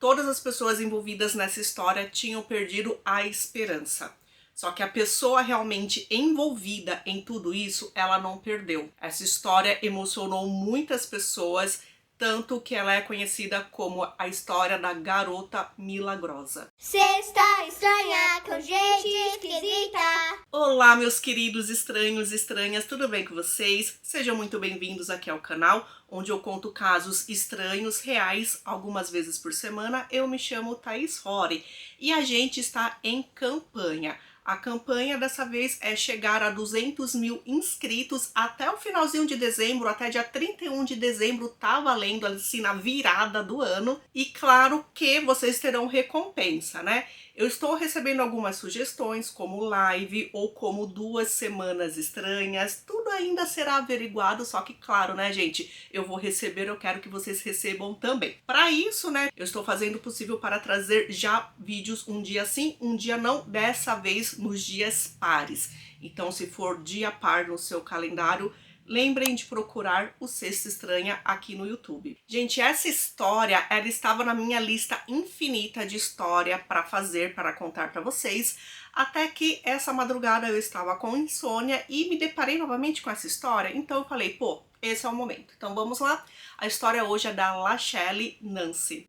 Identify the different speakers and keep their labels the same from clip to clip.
Speaker 1: Todas as pessoas envolvidas nessa história tinham perdido a esperança. Só que a pessoa realmente envolvida em tudo isso, ela não perdeu. Essa história emocionou muitas pessoas, tanto que ela é conhecida como a história da garota milagrosa.
Speaker 2: Sexta estranha com gente esquisita.
Speaker 1: Olá, meus queridos estranhos e estranhas, tudo bem com vocês? Sejam muito bem-vindos aqui ao canal, onde eu conto casos estranhos, reais, algumas vezes por semana. Eu me chamo Thaís Rory e a gente está em campanha. A campanha dessa vez é chegar a 200 mil inscritos até o finalzinho de dezembro, até dia 31 de dezembro, tá valendo assim na virada do ano. E claro que vocês terão recompensa, né? Eu estou recebendo algumas sugestões, como live ou como 2 semanas estranhas. Tudo ainda será averiguado, só que claro, né, gente? Eu vou receber, eu quero que vocês recebam também. Para isso, né, eu estou fazendo o possível para trazer já vídeos um dia sim, um dia não, dessa vez nos dias pares. Então, se for dia par no seu calendário, lembrem de procurar o Sexta Estranha aqui no YouTube. Gente, essa história, ela estava na minha lista infinita de história para fazer, para contar para vocês, até que essa madrugada eu estava com insônia e me deparei novamente com essa história, então eu falei, pô, esse é o momento. Então vamos lá? A história hoje é da Lachelle Nancy.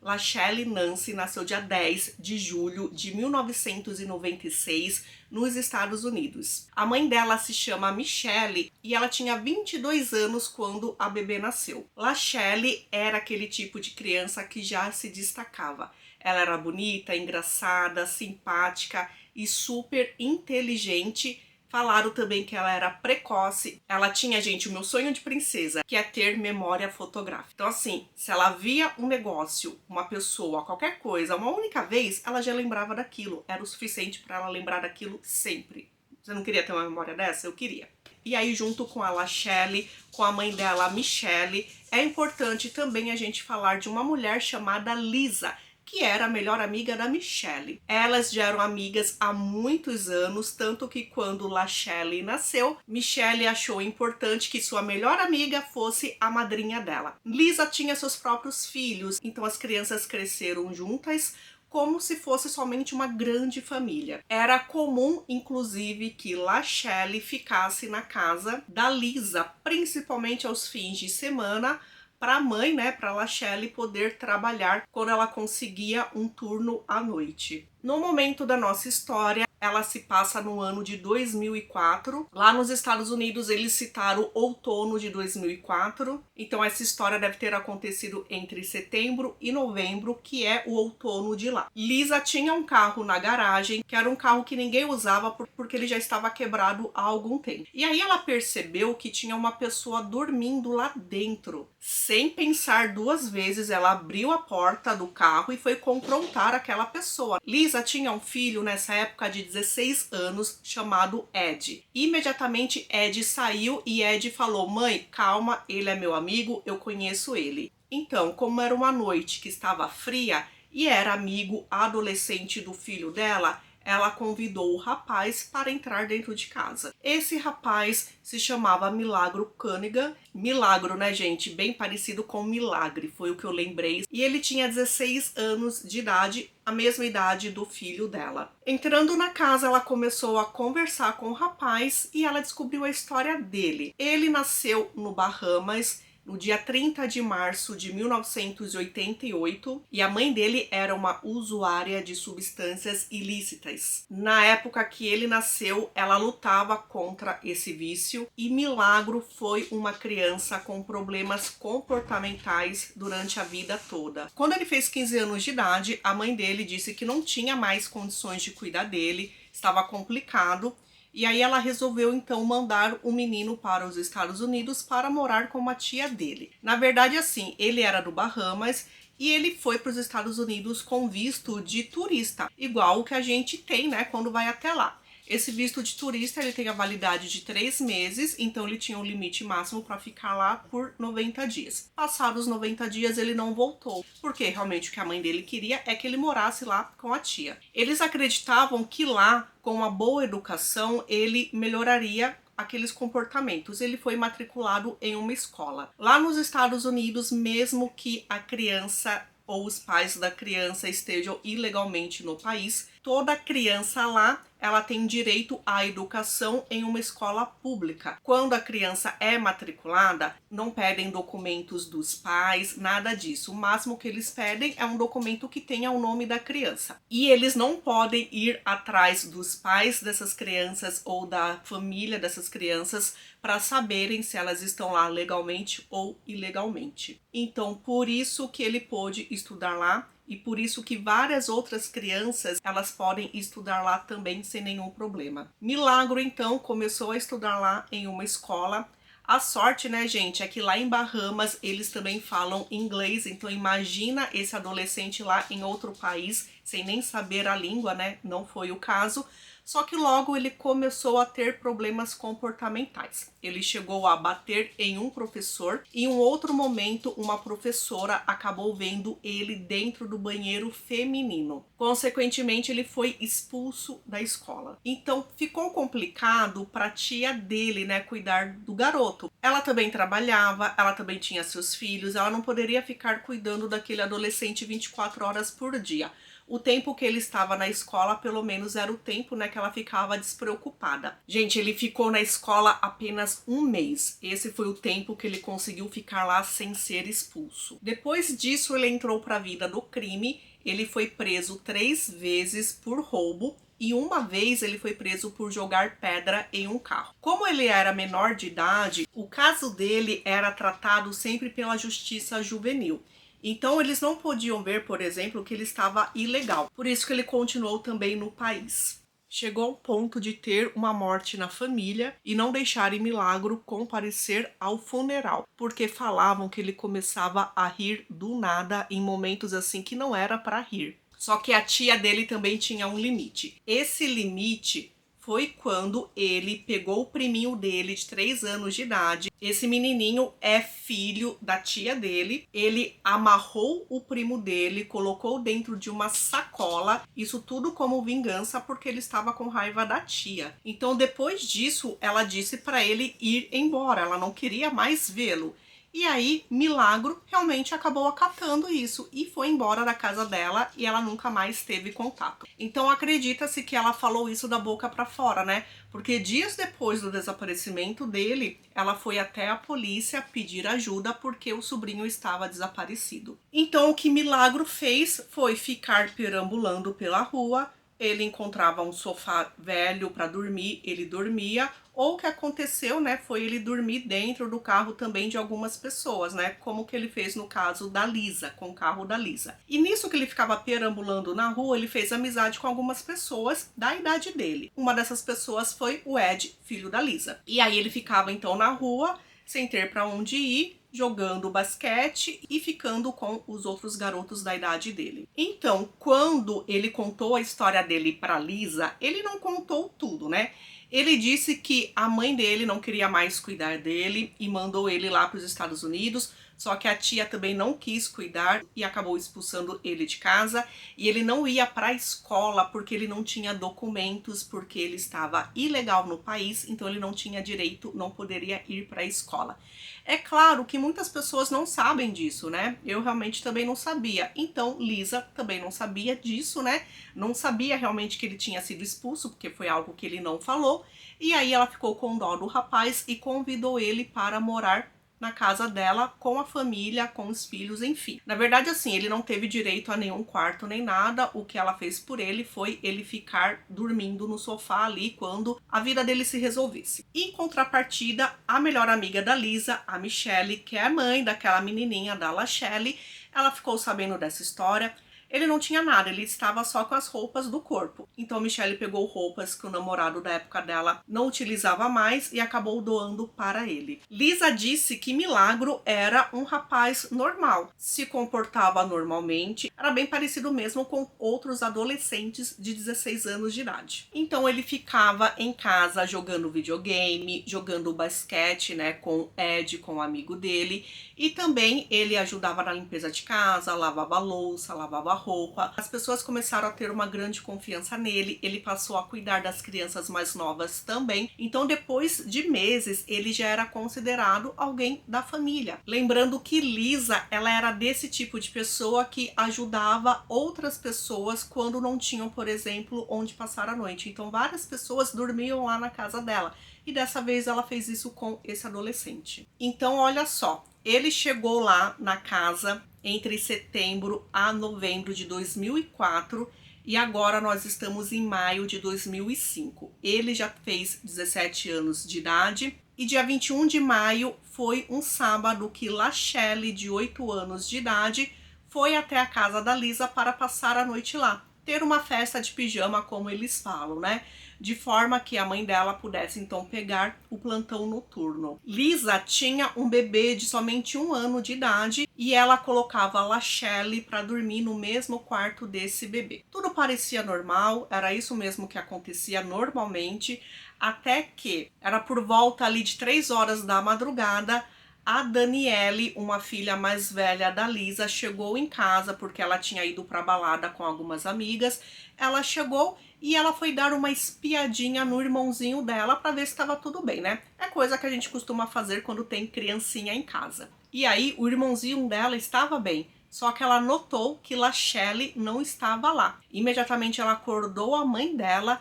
Speaker 1: Lachelle Nancy nasceu dia 10 de julho de 1996 nos Estados Unidos. A mãe dela se chama Michelle e ela tinha 22 anos quando a bebê nasceu. Lachelle era aquele tipo de criança que já se destacava. Ela era bonita, engraçada, simpática e super inteligente. Falaram também que ela era precoce. Ela tinha, gente, o meu sonho de princesa, que é ter memória fotográfica. Então, assim, se ela via um negócio, uma pessoa, qualquer coisa, uma única vez, ela já lembrava daquilo. Era o suficiente para ela lembrar daquilo sempre. Você não queria ter uma memória dessa? Eu queria. E aí, junto com a Lachelle, com a mãe dela, a Michelle, é importante também a gente falar de uma mulher chamada Lisa, que era a melhor amiga da Michelle. Elas já eram amigas há muitos anos, tanto que quando Lachelle nasceu, Michelle achou importante que sua melhor amiga fosse a madrinha dela. Lisa tinha seus próprios filhos, então as crianças cresceram juntas, como se fosse somente uma grande família. Era comum, inclusive, que Lachelle ficasse na casa da Lisa, principalmente aos fins de semana, para a mãe, né, para Lachelle poder trabalhar quando ela conseguia um turno à noite. No momento da nossa história, ela se passa no ano de 2004. Lá nos Estados Unidos, eles citaram outono de 2004. Então, essa história deve ter acontecido entre setembro e novembro, que é o outono de lá. Lisa tinha um carro na garagem, que era um carro que ninguém usava porque ele já estava quebrado há algum tempo. E aí ela percebeu que tinha uma pessoa dormindo lá dentro. Sem pensar duas vezes, ela abriu a porta do carro e foi confrontar aquela pessoa. Lisa tinha um filho nessa época de 16 anos chamado Ed. Imediatamente Ed saiu e Ed falou: mãe, calma, ele é meu amigo, eu conheço ele. Então, como era uma noite que estava fria e era amigo adolescente do filho dela, ela convidou o rapaz para entrar dentro de casa. Esse rapaz se chamava Milagro Cunningham. Milagro, né, gente? Bem parecido com milagre, foi o que eu lembrei. E ele tinha 16 anos de idade, a mesma idade do filho dela. Entrando na casa, ela começou a conversar com o rapaz e ela descobriu a história dele. Ele nasceu no Bahamas no dia 30 de março de 1988, e a mãe dele era uma usuária de substâncias ilícitas. Na época que ele nasceu, ela lutava contra esse vício, e Milagro foi uma criança com problemas comportamentais durante a vida toda. Quando ele fez 15 anos de idade, a mãe dele disse que não tinha mais condições de cuidar dele, estava complicado. E aí ela resolveu então mandar o menino para os Estados Unidos para morar com uma tia dele. Na verdade, assim, ele era do Bahamas e ele foi para os Estados Unidos com visto de turista, igual o que a gente tem, né, quando vai até lá. Esse visto de turista, ele tem a validade de 3 meses, então ele tinha um limite máximo para ficar lá por 90 dias. Passados os 90 dias, ele não voltou, porque realmente o que a mãe dele queria é que ele morasse lá com a tia. Eles acreditavam que lá, com uma boa educação, ele melhoraria aqueles comportamentos. Ele foi matriculado em uma escola. Lá nos Estados Unidos, mesmo que a criança ou os pais da criança estejam ilegalmente no país, toda criança lá, ela tem direito à educação em uma escola pública. Quando a criança é matriculada, não pedem documentos dos pais, nada disso. O máximo que eles pedem é um documento que tenha o nome da criança. E eles não podem ir atrás dos pais dessas crianças ou da família dessas crianças para saberem se elas estão lá legalmente ou ilegalmente. Então, por isso que ele pôde estudar lá. E por isso que várias outras crianças, elas podem estudar lá também sem nenhum problema. Milagro, então, começou a estudar lá em uma escola. A sorte, né, gente, é que lá em Bahamas eles também falam inglês. Então imagina esse adolescente lá em outro país, sem nem saber a língua, né? Não foi o caso. Só que logo ele começou a ter problemas comportamentais. Ele chegou a bater em um professor e em um outro momento uma professora acabou vendo ele dentro do banheiro feminino. Consequentemente, ele foi expulso da escola. Então ficou complicado para a tia dele, né, cuidar do garoto. Ela também trabalhava, ela também tinha seus filhos, ela não poderia ficar cuidando daquele adolescente 24 horas por dia. O tempo que ele estava na escola, pelo menos era o tempo, né, que ela ficava despreocupada. Gente, ele ficou na escola apenas um mês. Esse foi o tempo que ele conseguiu ficar lá sem ser expulso. Depois disso, ele entrou para a vida do crime. Ele foi preso 3 vezes por roubo. E uma vez ele foi preso por jogar pedra em um carro. Como ele era menor de idade, o caso dele era tratado sempre pela justiça juvenil. Então eles não podiam ver, por exemplo, que ele estava ilegal. Por isso que ele continuou também no país. Chegou ao ponto de ter uma morte na família e não deixarem Milagro comparecer ao funeral, porque falavam que ele começava a rir do nada em momentos assim que não era para rir. Só que a tia dele também tinha um limite. Esse limite foi quando ele pegou o priminho dele de 3 anos de idade. Esse menininho é filho da tia dele. Ele amarrou o primo dele, colocou dentro de uma sacola. Isso tudo como vingança porque ele estava com raiva da tia. Então depois disso, ela disse para ele ir embora. Ela não queria mais vê-lo. E aí, Milagro realmente acabou acatando isso e foi embora da casa dela e ela nunca mais teve contato. Então acredita-se que ela falou isso da boca para fora, né? Porque dias depois do desaparecimento dele, ela foi até a polícia pedir ajuda porque o sobrinho estava desaparecido. Então o que Milagro fez foi ficar perambulando pela rua. Ele encontrava um sofá velho para dormir, ele dormia. Ou o que aconteceu, né, foi ele dormir dentro do carro também de algumas pessoas, né, como que ele fez no caso da Lisa, com o carro da Lisa. E nisso que ele ficava perambulando na rua, ele fez amizade com algumas pessoas da idade dele. Uma dessas pessoas foi o Ed, filho da Lisa. E aí ele ficava então na rua, sem ter para onde ir, jogando basquete e ficando com os outros garotos da idade dele. Então, quando ele contou a história dele para Lisa, ele não contou tudo, né? Ele disse que a mãe dele não queria mais cuidar dele e mandou ele lá para os Estados Unidos, só que a tia também não quis cuidar e acabou expulsando ele de casa. E ele não ia para a escola porque ele não tinha documentos, porque ele estava ilegal no país, então ele não tinha direito, não poderia ir para a escola. É claro que muitas pessoas não sabem disso, né? Eu realmente também não sabia. Então, Lisa também não sabia disso, né? Não sabia realmente que ele tinha sido expulso, porque foi algo que ele não falou. E aí ela ficou com dó do rapaz e convidou ele para morar na casa dela, com a família, com os filhos, enfim. Na verdade, assim, ele não teve direito a nenhum quarto nem nada. O que ela fez por ele foi ele ficar dormindo no sofá ali quando a vida dele se resolvesse. Em contrapartida, a melhor amiga da Lisa, a Michelle, que é a mãe daquela menininha da Lachelle, ela ficou sabendo dessa história. Ele não tinha nada, ele estava só com as roupas do corpo. Então Michelle pegou roupas que o namorado da época dela não utilizava mais e acabou doando para ele. Lisa disse que Milagro era um rapaz normal, se comportava normalmente, era bem parecido mesmo com outros adolescentes de 16 anos de idade. Então ele ficava em casa jogando videogame, jogando basquete, né, com o Ed, com o amigo dele, e também ele ajudava na limpeza de casa, lavava louça, lavava roupa. As pessoas começaram a ter uma grande confiança nele, ele passou a cuidar das crianças mais novas também. Então, depois de meses, ele já era considerado alguém da família. Lembrando que Lisa, ela era desse tipo de pessoa que ajudava outras pessoas quando não tinham, por exemplo, onde passar a noite. Então, várias pessoas dormiam lá na casa dela. E dessa vez ela fez isso com esse adolescente. Então, olha só, ele chegou lá na casa entre setembro a novembro de 2004 e agora nós estamos em maio de 2005. Ele já fez 17 anos de idade e dia 21 de maio foi um sábado que Lachelle, de 8 anos de idade, foi até a casa da Lisa para passar a noite lá. Ter uma festa de pijama, como eles falam, né? De forma que a mãe dela pudesse então pegar o plantão noturno. Lisa tinha um bebê de somente 1 ano de idade e ela colocava a Lachelle para dormir no mesmo quarto desse bebê. Tudo parecia normal, era isso mesmo que acontecia normalmente, até que era por volta ali de 3 horas da madrugada. A Daniele, uma filha mais velha da Lisa, chegou em casa porque ela tinha ido para balada com algumas amigas. Ela chegou e ela foi dar uma espiadinha no irmãozinho dela para ver se estava tudo bem, né? É coisa que a gente costuma fazer quando tem criancinha em casa. E aí o irmãozinho dela estava bem, só que ela notou que Lachelle não estava lá. Imediatamente ela acordou a mãe dela.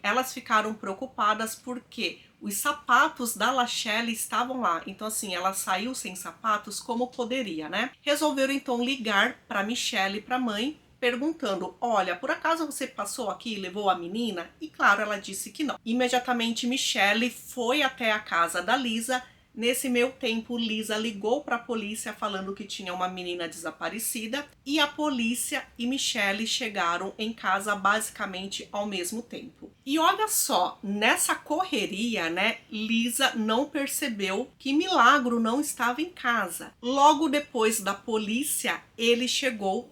Speaker 1: Elas ficaram preocupadas porque os sapatos da Lachelle estavam lá. Então, assim, ela saiu sem sapatos como poderia, né? Resolveram, então, ligar para Michelle, para a mãe, perguntando: olha, por acaso você passou aqui e levou a menina? E, claro, ela disse que não. Imediatamente, Michelle foi até a casa da Lisa. Nesse meio tempo, Lisa ligou para a polícia falando que tinha uma menina desaparecida e a polícia e Michelle chegaram em casa basicamente ao mesmo tempo. E olha só, nessa correria, né, Lisa não percebeu que Milagro não estava em casa. Logo depois da polícia, ele chegou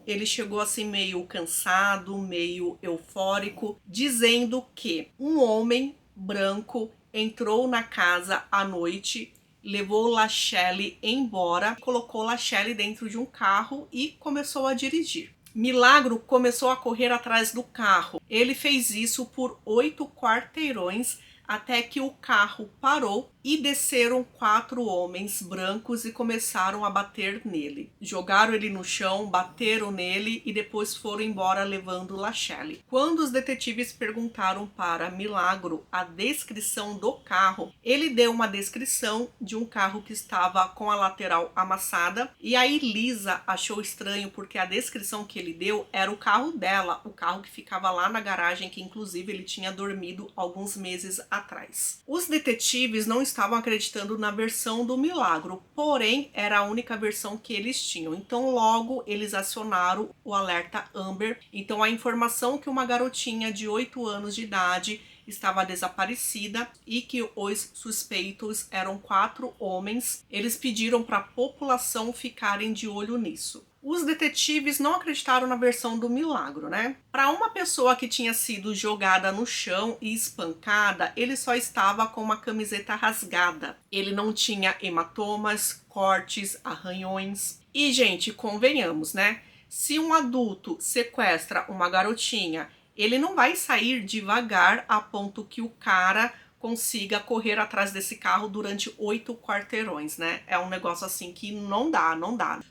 Speaker 1: assim meio cansado, meio eufórico, dizendo que um homem branco entrou na casa à noite, levou Lachelle embora, colocou Lachelle dentro de um carro e começou a dirigir. Milagro começou a correr atrás do carro. Ele fez isso por 8 quarteirões até que o carro parou e desceram 4 homens brancos e começaram a bater nele. Jogaram ele no chão, bateram nele e depois foram embora levando Lachelle. Quando os detetives perguntaram para Milagro a descrição do carro, ele deu uma descrição de um carro que estava com a lateral amassada. E aí Lisa achou estranho porque a descrição que ele deu era o carro dela, o carro que ficava lá na garagem, que inclusive ele tinha dormido alguns meses atrás. Os detetives não estavam acreditando na versão do Milagro, porém era a única versão que eles tinham. Então logo eles acionaram o alerta Amber. Então a informação que uma garotinha de 8 anos de idade estava desaparecida e que os suspeitos eram 4 homens, eles pediram para a população ficarem de olho nisso. Os detetives não acreditaram na versão do Milagro, né? Para uma pessoa que tinha sido jogada no chão e espancada, ele só estava com uma camiseta rasgada. Ele não tinha hematomas, cortes, arranhões. E, gente, convenhamos, né? Se um adulto sequestra uma garotinha, ele não vai sair devagar a ponto que o cara consiga correr atrás desse carro durante 8 quarteirões, né? É um negócio assim que não dá.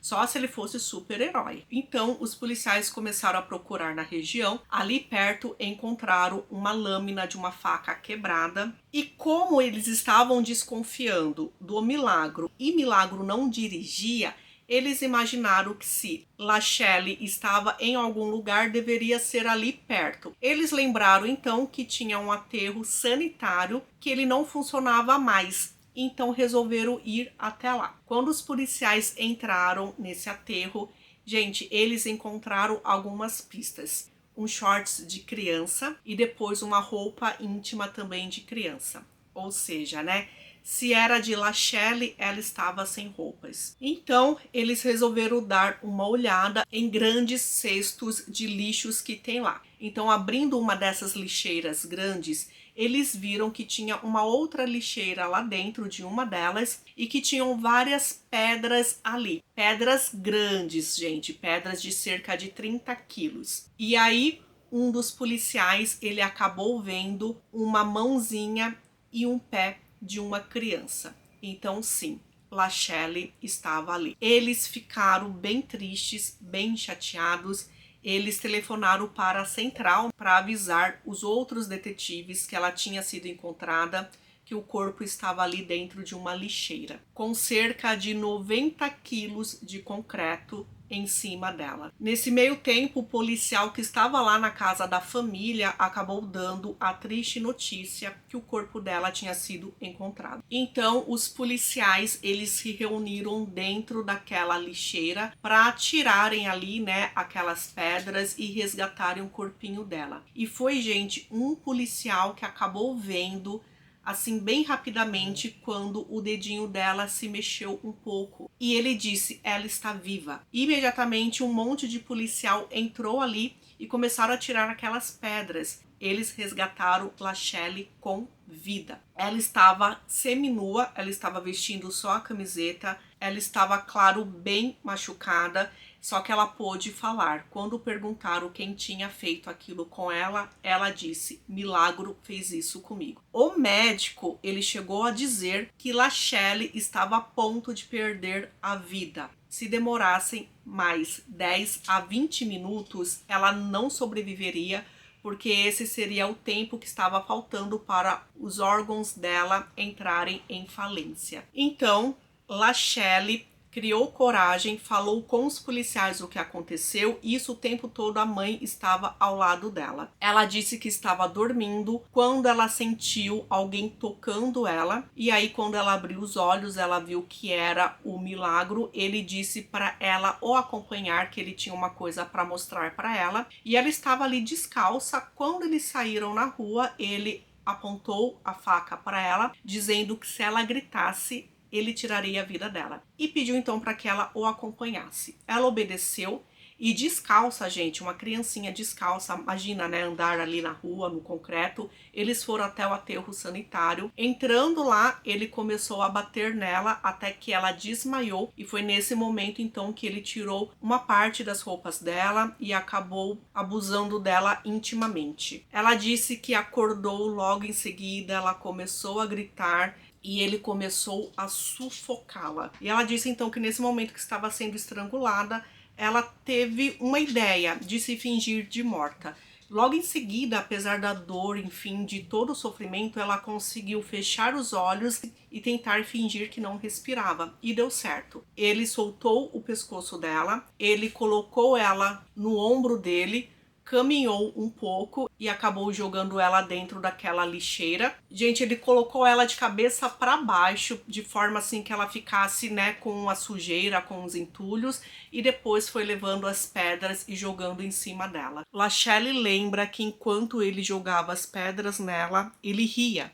Speaker 1: Só se ele fosse super-herói. Então, os policiais começaram a procurar na região. Ali perto, encontraram uma lâmina de uma faca quebrada. E como eles estavam desconfiando do Milagro e Milagro não dirigia, eles imaginaram que se Lachelle estava em algum lugar, deveria ser ali perto. Eles lembraram então que tinha um aterro sanitário que ele não funcionava mais. Então resolveram ir até lá. Quando os policiais entraram nesse aterro, gente, eles encontraram algumas pistas. Um shorts de criança e depois uma roupa íntima também de criança. Ou seja, né? Se era de Lachelle, ela estava sem roupas. Então, eles resolveram dar uma olhada em grandes cestos de lixos que tem lá. Então, abrindo uma dessas lixeiras grandes, eles viram que tinha uma outra lixeira lá dentro de uma delas e que tinham várias pedras ali. Pedras grandes, gente, pedras de cerca de 30 quilos. E aí, um dos policiais, ele acabou vendo uma mãozinha e um pé de uma criança. Então, sim, Lachelle estava ali. Eles ficaram bem tristes, bem chateados. Eles telefonaram para a central para avisar os outros detetives que ela tinha sido encontrada, que o corpo estava ali dentro de uma lixeira, com cerca de 90 quilos de concreto em cima dela. Nesse meio tempo, o policial que estava lá na casa da família acabou dando a triste notícia que o corpo dela tinha sido encontrado. Então, os policiais, eles se reuniram dentro daquela lixeira para tirarem ali, né, aquelas pedras e resgatarem o corpinho dela. E foi, gente, um policial que acabou vendo assim bem rapidamente quando o dedinho dela se mexeu um pouco. E ele disse, ela está viva. Imediatamente um monte de policial entrou ali e começaram a tirar aquelas pedras. Eles resgataram Lachelle com vida. Ela estava seminua, ela estava vestindo só a camiseta, ela estava, claro, bem machucada, só que ela pôde falar. Quando perguntaram quem tinha feito aquilo com ela, ela disse, Milagro fez isso comigo. O médico, ele chegou a dizer que Lachelle estava a ponto de perder a vida. Se demorassem mais 10 a 20 minutos, ela não sobreviveria, porque esse seria o tempo que estava faltando para os órgãos dela entrarem em falência. Então, Lachelle criou coragem, falou com os policiais o que aconteceu, e isso o tempo todo a mãe estava ao lado dela. Ela disse que estava dormindo quando ela sentiu alguém tocando ela, e aí quando ela abriu os olhos, ela viu que era o Milagro. Ele disse para ela o acompanhar, que ele tinha uma coisa para mostrar para ela, e ela estava ali descalça. Quando eles saíram na rua, ele apontou a faca para ela, dizendo que se ela gritasse, ele tiraria a vida dela. E pediu então para que ela o acompanhasse. Ela obedeceu e descalça, gente, uma criancinha descalça, imagina, né, andar ali na rua, no concreto. Eles foram até o aterro sanitário. Entrando lá, ele começou a bater nela até que ela desmaiou. E foi nesse momento então que ele tirou uma parte das roupas dela e acabou abusando dela intimamente. Ela disse que acordou logo em seguida, ela começou a gritar e ele começou a sufocá-la. E ela disse então que nesse momento que estava sendo estrangulada, ela teve uma ideia de se fingir de morta. Logo em seguida, apesar da dor, enfim, de todo o sofrimento, ela conseguiu fechar os olhos e tentar fingir que não respirava. E deu certo. Ele soltou o pescoço dela, ele colocou ela no ombro dele, caminhou um pouco e acabou jogando ela dentro daquela lixeira. Gente, ele colocou ela de cabeça para baixo, de forma assim que ela ficasse, né, com a sujeira, com os entulhos, e depois foi levando as pedras e jogando em cima dela. Lachelle lembra que enquanto ele jogava as pedras nela, ele ria.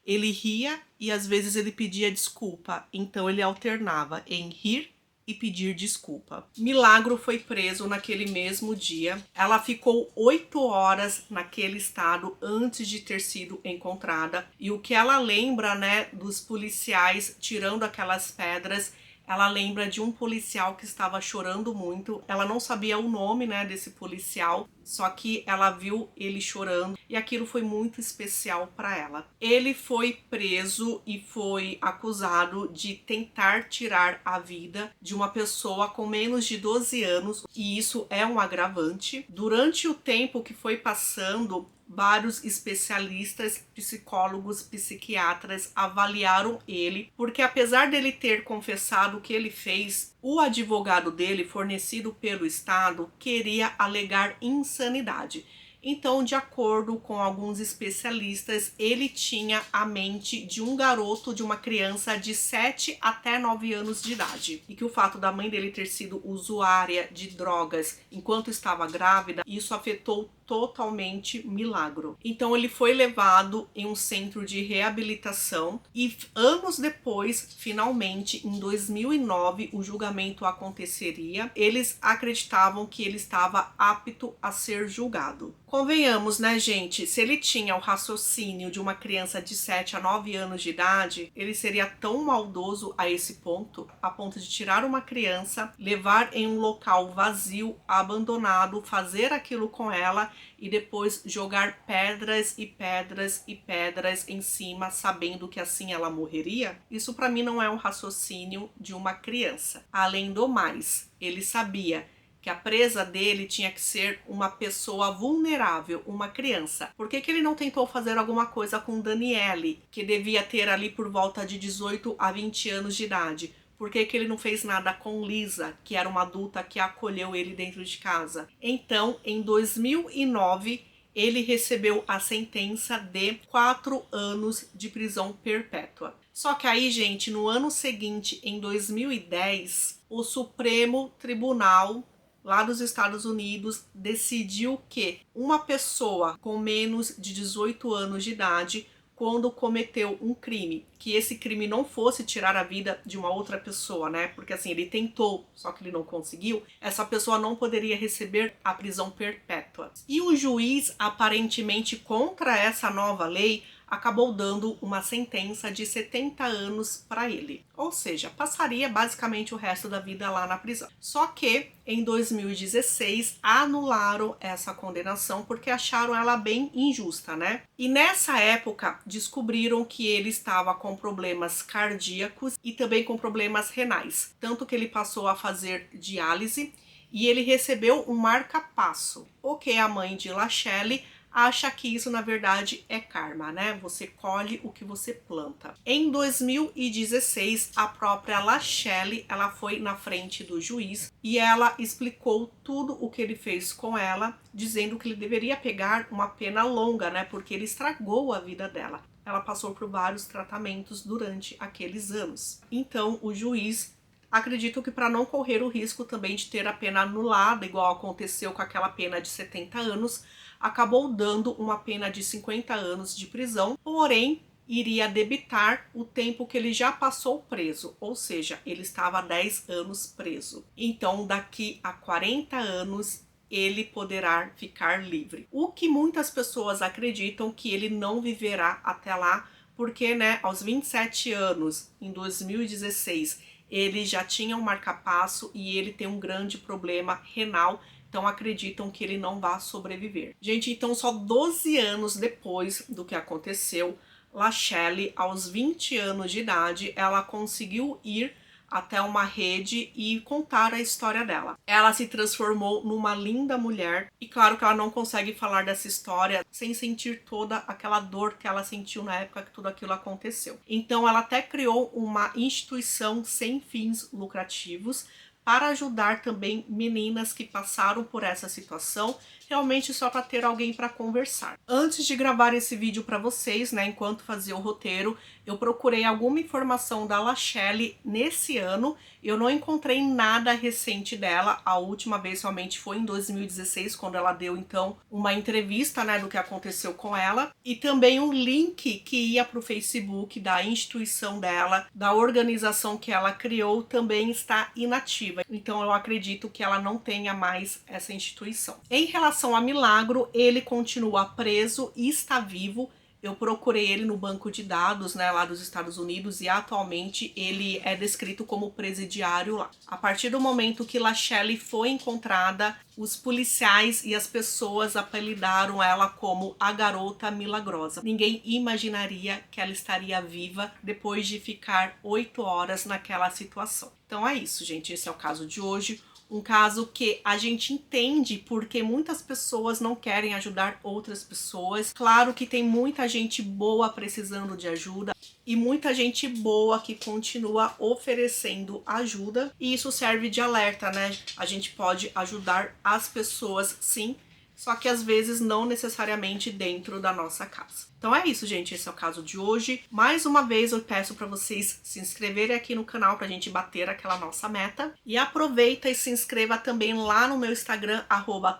Speaker 1: Ele ria e às vezes ele pedia desculpa, então ele alternava em rir e pedir desculpa. Milagro foi preso naquele mesmo dia. Ela ficou 8 horas naquele estado antes de ter sido encontrada. E o que ela lembra, né, dos policiais tirando aquelas pedras, ela lembra de um policial que estava chorando muito. Ela não sabia o nome, né, desse policial, só que ela viu ele chorando e aquilo foi muito especial para ela. Ele foi preso e foi acusado de tentar tirar a vida de uma pessoa com menos de 12 anos, e isso é um agravante. Durante o tempo que foi passando, vários especialistas, psicólogos, psiquiatras avaliaram ele, porque apesar dele ter confessado o que ele fez, o advogado dele, fornecido pelo Estado, queria alegar insanidade. Então, de acordo com alguns especialistas, ele tinha a mente de um garoto, de uma criança de 7 até 9 anos de idade. E que o fato da mãe dele ter sido usuária de drogas enquanto estava grávida, isso afetou totalmente Milagro. Então ele foi levado em um centro de reabilitação e anos depois, finalmente, em 2009, o julgamento aconteceria. Eles acreditavam que ele estava apto a ser julgado. Convenhamos, né, gente? Se ele tinha o raciocínio de uma criança de 7 a 9 anos de idade, ele seria tão maldoso a esse ponto, a ponto de tirar uma criança, levar em um local vazio, abandonado, fazer aquilo com ela e depois jogar pedras e pedras e pedras em cima, sabendo que assim ela morreria? Isso para mim não é um raciocínio de uma criança. Além do mais, ele sabia que a presa dele tinha que ser uma pessoa vulnerável, uma criança. Por que ele não tentou fazer alguma coisa com Daniele, que devia ter ali por volta de 18 a 20 anos de idade? Por que ele não fez nada com Lisa, que era uma adulta que acolheu ele dentro de casa? Então, em 2009, ele recebeu a sentença de 4 anos de prisão perpétua. Só que aí, gente, no ano seguinte, em 2010, o Supremo Tribunal lá dos Estados Unidos decidiu que uma pessoa com menos de 18 anos de idade, quando cometeu um crime, que esse crime não fosse tirar a vida de uma outra pessoa, né? Porque assim, ele tentou, só que ele não conseguiu, essa pessoa não poderia receber a prisão perpétua. E o juiz, aparentemente contra essa nova lei, acabou dando uma sentença de 70 anos para ele. Ou seja, passaria basicamente o resto da vida lá na prisão. Só que em 2016 anularam essa condenação porque acharam ela bem injusta, né? E nessa época descobriram que ele estava com problemas cardíacos e também com problemas renais. Tanto que ele passou a fazer diálise e ele recebeu um marca-passo. O que a mãe de Lachelle acha que isso na verdade é karma, né? Você colhe o que você planta. Em 2016, a própria Lachelle, ela foi na frente do juiz e ela explicou tudo o que ele fez com ela, dizendo que ele deveria pegar uma pena longa, né? Porque ele estragou a vida dela. Ela passou por vários tratamentos durante aqueles anos. Então, o juiz, acredito que para não correr o risco também de ter a pena anulada, igual aconteceu com aquela pena de 70 anos, acabou dando uma pena de 50 anos de prisão, porém iria debitar o tempo que ele já passou preso, ou seja, ele estava há 10 anos preso. Então, daqui a 40 anos, ele poderá ficar livre. O que muitas pessoas acreditam que ele não viverá até lá, porque, né, aos 27 anos, em 2016, ele já tinha um marca-passo e ele tem um grande problema renal. Então acreditam que ele não vai sobreviver. Gente, então só 12 anos depois do que aconteceu, Lachelle, aos 20 anos de idade, ela conseguiu ir até uma rede e contar a história dela. Ela se transformou numa linda mulher e claro que ela não consegue falar dessa história sem sentir toda aquela dor que ela sentiu na época que tudo aquilo aconteceu. Então ela até criou uma instituição sem fins lucrativos para ajudar também meninas que passaram por essa situação, realmente só para ter alguém para conversar. Antes de gravar esse vídeo para vocês, né, enquanto fazia o roteiro, eu procurei alguma informação da Lachelle nesse ano. Eu não encontrei nada recente dela. A última vez realmente foi em 2016, quando ela deu então uma entrevista, né, do que aconteceu com ela. E também um link que ia para o Facebook da instituição dela, da organização que ela criou, também está inativa. Então eu acredito que ela não tenha mais essa instituição. Em relação a Milagro, ele continua preso e está vivo. Eu procurei ele no banco de dados, né, lá dos Estados Unidos, e atualmente ele é descrito como presidiário lá. A partir do momento que Lachelle foi encontrada, os policiais e as pessoas apelidaram ela como a garota milagrosa. Ninguém imaginaria que ela estaria viva depois de ficar 8 horas naquela situação. Então é isso, gente. Esse é o caso de hoje. Um caso que a gente entende porque muitas pessoas não querem ajudar outras pessoas. Claro que tem muita gente boa precisando de ajuda e muita gente boa que continua oferecendo ajuda. E isso serve de alerta, né? A gente pode ajudar as pessoas, sim, só que às vezes não necessariamente dentro da nossa casa. Então é isso, gente. Esse é o caso de hoje. Mais uma vez eu peço para vocês se inscreverem aqui no canal pra gente bater aquela nossa meta. E aproveita e se inscreva também lá no meu Instagram,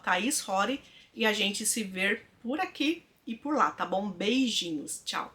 Speaker 1: @ThaisRory, e a gente se vê por aqui e por lá, tá bom? Beijinhos, tchau!